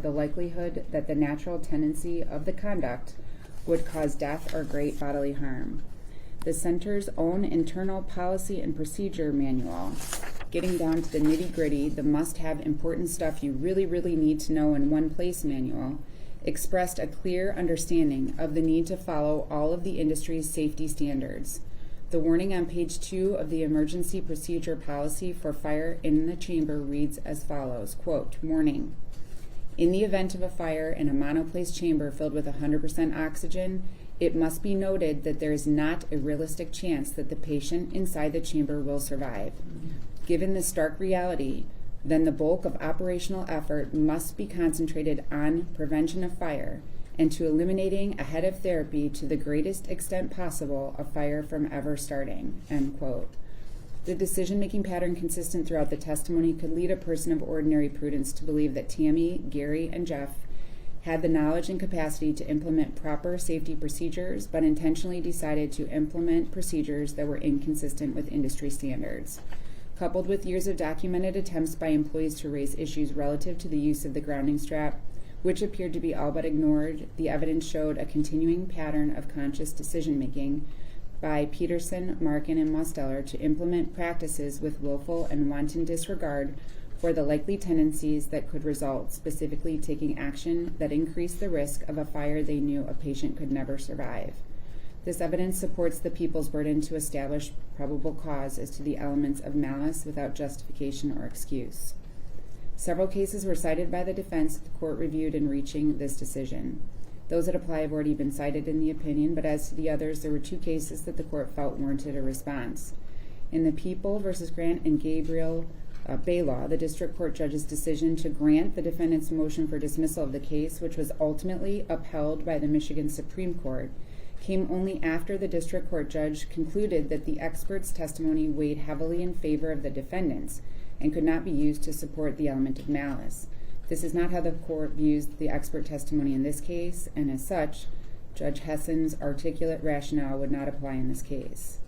the likelihood that the natural tendency of the conduct would cause death or great bodily harm. The center's own internal policy and procedure manual, getting down to the nitty-gritty, the must-have important stuff you really, really need to know in one place manual, expressed a clear understanding of the need to follow all of the industry's safety standards. The warning on page 2 of the emergency procedure policy for fire in the chamber reads as follows, quote, "Warning. In the event of a fire in a monoplace chamber filled with 100% oxygen, it must be noted that there is not a realistic chance that the patient inside the chamber will survive. Given this stark reality, then the bulk of operational effort must be concentrated on prevention of fire and to eliminating ahead of therapy to the greatest extent possible a fire from ever starting," end quote. The decision-making pattern consistent throughout the testimony could lead a person of ordinary prudence to believe that Tammy, Gary, and Jeff had the knowledge and capacity to implement proper safety procedures, but intentionally decided to implement procedures that were inconsistent with industry standards. Coupled with years of documented attempts by employees to raise issues relative to the use of the grounding strap, which appeared to be all but ignored, the evidence showed a continuing pattern of conscious decision-making by Peterson, Markin, and Mosteller to implement practices with willful and wanton disregard for the likely tendencies that could result, specifically taking action that increased the risk of a fire they knew a patient could never survive. This evidence supports the people's burden to establish probable cause as to the elements of malice without justification or excuse. Several cases were cited by the defense that the court reviewed in reaching this decision. Those that apply have already been cited in the opinion, but as to the others, there were 2 cases that the court felt warranted a response. In the People v. Grant and Gabriel Baylaw, the district court judge's decision to grant the defendant's motion for dismissal of the case, which was ultimately upheld by the Michigan Supreme Court, came only after the district court judge concluded that the expert's testimony weighed heavily in favor of the defendants and could not be used to support the element of malice. This is not how the court views the expert testimony in this case, and as such, Judge Hessen's articulate rationale would not apply in this case.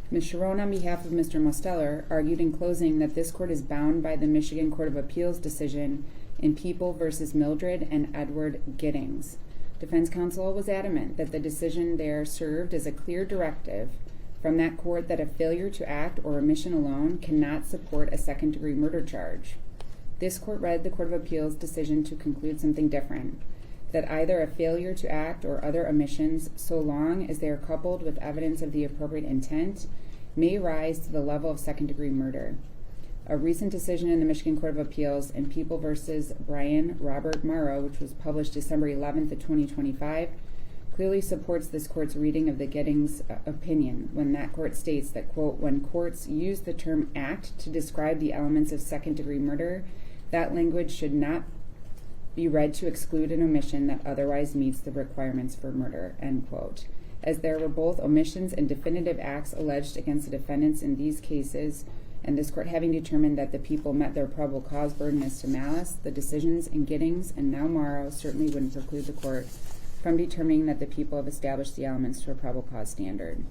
Ms. Sharon, on behalf of Mr. Mosteller, argued in closing that this court is bound by the Michigan Court of Appeals decision in People v. Mildred and Edward Giddings. Defense counsel was adamant that the decision there served as a clear directive from that court that a failure to act or omission alone cannot support a second-degree murder charge. This court read the Court of Appeals decision to conclude something different, that either a failure to act or other omissions, so long as they are coupled with evidence of the appropriate intent, may rise to the level of second-degree murder. A recent decision in the Michigan Court of Appeals in People v. Brian Robert Morrow, which was published December 11th of 2025, clearly supports this court's reading of the Giddings opinion when that court states that, quote, "When courts use the term act to describe the elements of second-degree murder, that language should not be read to exclude an omission that otherwise meets the requirements for murder," end quote. As there were both omissions and definitive acts alleged against the defendants in these cases, and this court having determined that the people met their probable cause burden as to malice, the decisions in Giddings and now Morrow certainly wouldn't preclude the court from determining that the people have established the elements to a probable cause standard.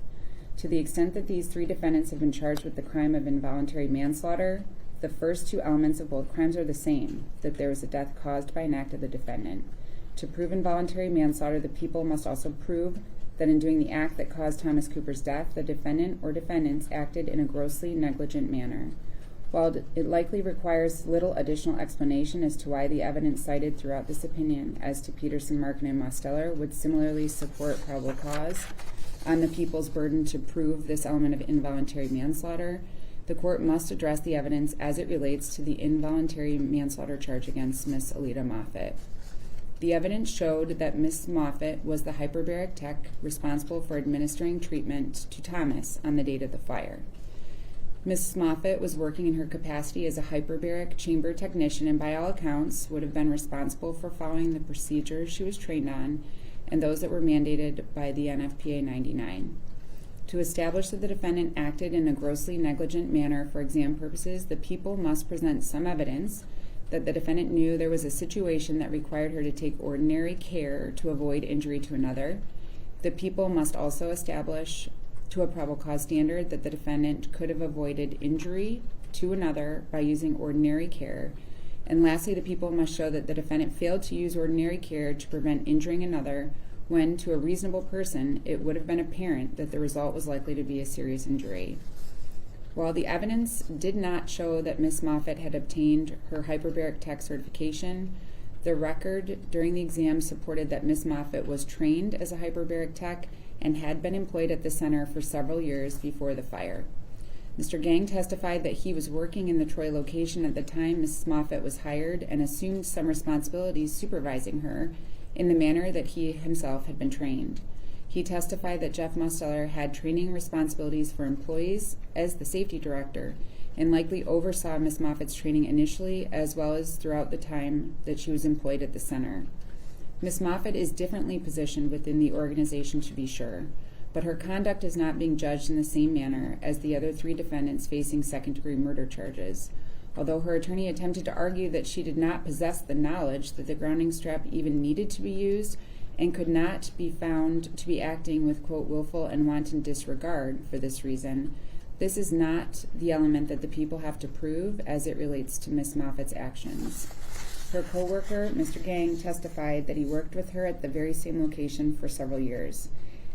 To the extent that these 3 defendants have been charged with the crime of involuntary manslaughter, the first 2 elements of both crimes are the same, that there was a death caused by an act of the defendant. To prove involuntary manslaughter, the people must also prove that in doing the act that caused Thomas Cooper's death, the defendant or defendants acted in a grossly negligent manner. While it likely requires little additional explanation as to why the evidence cited throughout this opinion as to Peterson, Markin, and Mosteller would similarly support probable cause on the people's burden to prove this element of involuntary manslaughter, the court must address the evidence as it relates to the involuntary manslaughter charge against Ms. Alita Moffitt. The evidence showed that Ms. Moffitt was the hyperbaric tech responsible for administering treatment to Thomas on the date of the fire. Ms. Moffitt was working in her capacity as a hyperbaric chamber technician and by all accounts would have been responsible for following the procedures she was trained on and those that were mandated by the NFPA 99. To establish that the defendant acted in a grossly negligent manner for exam purposes, the people must present some evidence that the defendant knew there was a situation that required her to take ordinary care to avoid injury to another. The people must also establish to a probable cause standard that the defendant could have avoided injury to another by using ordinary care, And lastly, the people must show that the defendant failed to use ordinary care to prevent injuring another when, to a reasonable person, it would have been apparent that the result was likely to be a serious injury. While the evidence did not show that Ms. Moffitt had obtained her hyperbaric tech certification, the record during the exam supported that Ms. Moffitt was trained as a hyperbaric tech and had been employed at the center for several years before the fire. Mr. Gang testified that he was working in the Troy location at the time Ms. Moffitt was hired and assumed some responsibilities supervising her in the manner that he himself had been trained. He testified that Jeff Musteller had training responsibilities for employees as the safety director and likely oversaw Ms. Moffitt's training initially as well as throughout the time that she was employed at the center. Ms. Moffitt is differently positioned within the organization, to be sure, but her conduct is not being judged in the same manner as the other 3 defendants facing second-degree murder charges. Although her attorney attempted to argue that she did not possess the knowledge that the grounding strap even needed to be used and could not be found to be acting with, quote, willful and wanton disregard for this reason, this is not the element that the people have to prove as it relates to Ms. Moffitt's actions. Her co-worker, Mr. Gang, testified that he worked with her at the very same location for several years.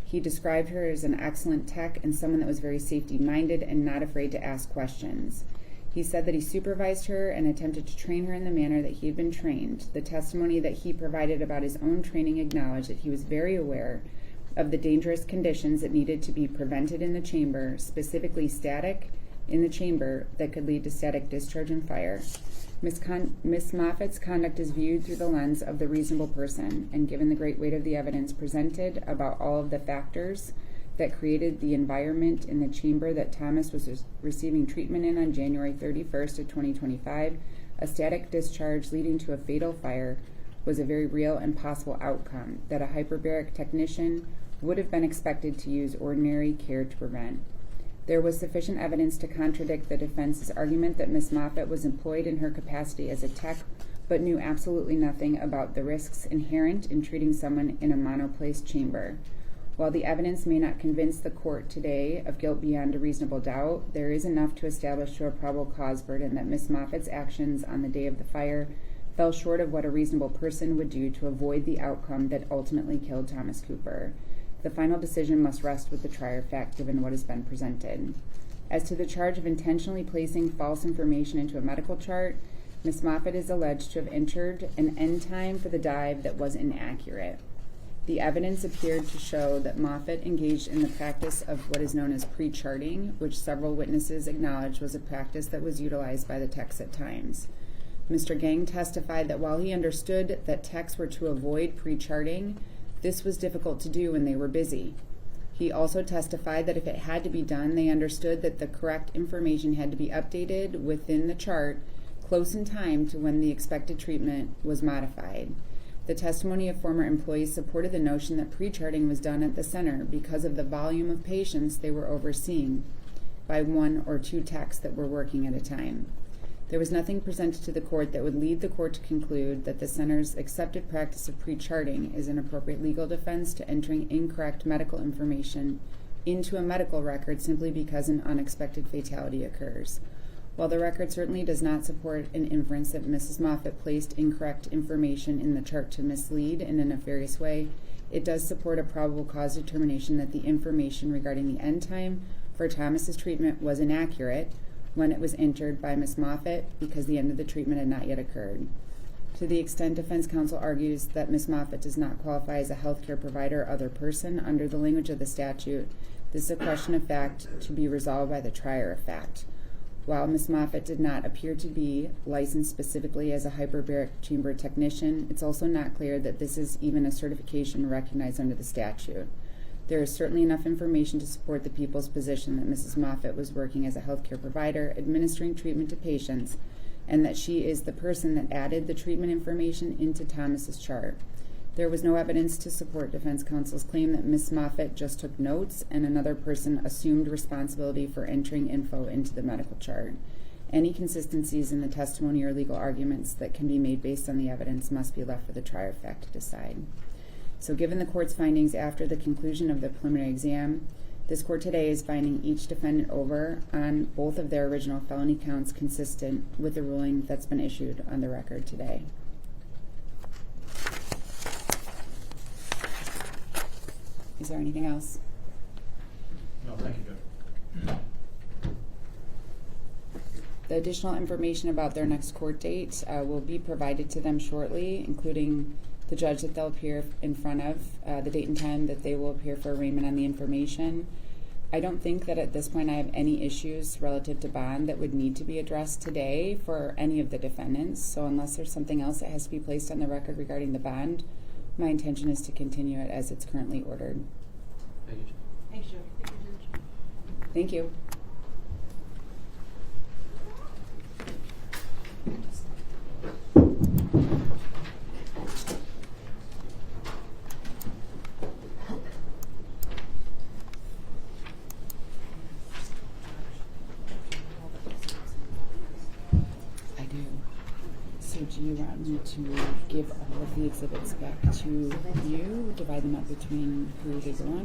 He described her as an excellent tech and someone that was very safety-minded and not afraid to ask questions. He said that he supervised her and attempted to train her in the manner that he had been trained. The testimony that he provided about his own training acknowledged that he was very aware of the dangerous conditions that needed to be prevented in the chamber, specifically static in the chamber that could lead to static discharge and fire. Ms. Moffitt's conduct is viewed through the lens of the reasonable person, and given the great weight of the evidence presented about all of the factors that created the environment in the chamber that Thomas was receiving treatment in on January 31st of 2025, a static discharge leading to a fatal fire was a very real and possible outcome that a hyperbaric technician would have been expected to use ordinary care to prevent. There was sufficient evidence to contradict the defense's argument that Ms. Moffitt was employed in her capacity as a tech, but knew absolutely nothing about the risks inherent in treating someone in a monoplace chamber. While the evidence may not convince the court today of guilt beyond a reasonable doubt, there is enough to establish to a probable cause burden that Ms. Moffitt's actions on the day of the fire fell short of what a reasonable person would do to avoid the outcome that ultimately killed Thomas Cooper. The final decision must rest with the trier of fact given what has been presented. As to the charge of intentionally placing false information into a medical chart, Ms. Moffitt is alleged to have entered an end time for the dive that was inaccurate. The evidence appeared to show that Moffitt engaged in the practice of what is known as pre-charting, which several witnesses acknowledged was a practice that was utilized by the techs at times. Mr. Gang testified that while he understood that techs were to avoid pre-charting, this was difficult to do when they were busy. He also testified that if it had to be done, they understood that the correct information had to be updated within the chart close in time to when the expected treatment was modified. The testimony of former employees supported the notion that pre-charting was done at the center because of the volume of patients they were overseeing by 1 or 2 techs that were working at a time. There was nothing presented to the court that would lead the court to conclude that the center's accepted practice of pre-charting is an appropriate legal defense to entering incorrect medical information into a medical record simply because an unexpected fatality occurs. While the record certainly does not support an inference that Mrs. Moffitt placed incorrect information in the chart to mislead in a nefarious way, it does support a probable cause determination that the information regarding the end time for Thomas's treatment was inaccurate when it was entered by Ms. Moffitt because the end of the treatment had not yet occurred. To the extent defense counsel argues that Ms. Moffitt does not qualify as a healthcare provider or other person under the language of the statute, this is a question of fact to be resolved by the trier of fact. While Ms. Moffitt did not appear to be licensed specifically as a hyperbaric chamber technician, it's also not clear that this is even a certification recognized under the statute. There is certainly enough information to support the people's position that Mrs. Moffitt was working as a healthcare provider, administering treatment to patients, and that she is the person that added the treatment information into Thomas's chart. There was no evidence to support defense counsel's claim that Ms. Moffitt just took notes and another person assumed responsibility for entering info into the medical chart. Any consistencies in the testimony or legal arguments that can be made based on the evidence must be left for the trier of fact to decide. So given the court's findings after the conclusion of the preliminary exam, This court today is finding each defendant over on both of their original felony counts consistent with the ruling that's been issued on the record today. Is there anything else? No, thank you, Judge. The additional information about their next court date will be provided to them shortly, including the judge that they'll appear in front of, the date and time that they will appear for arraignment on the information. I don't think that at this point I have any issues relative to bond that would need to be addressed today for any of the defendants. So unless there's something else that has to be placed on the record regarding the bond, my intention is to continue it as it's currently ordered. Thank you, Judge. Thanks, Joe. Thank you, Judge. Thank you. I do. So do you want me to give all of the exhibits back to you, divide them up between who they belong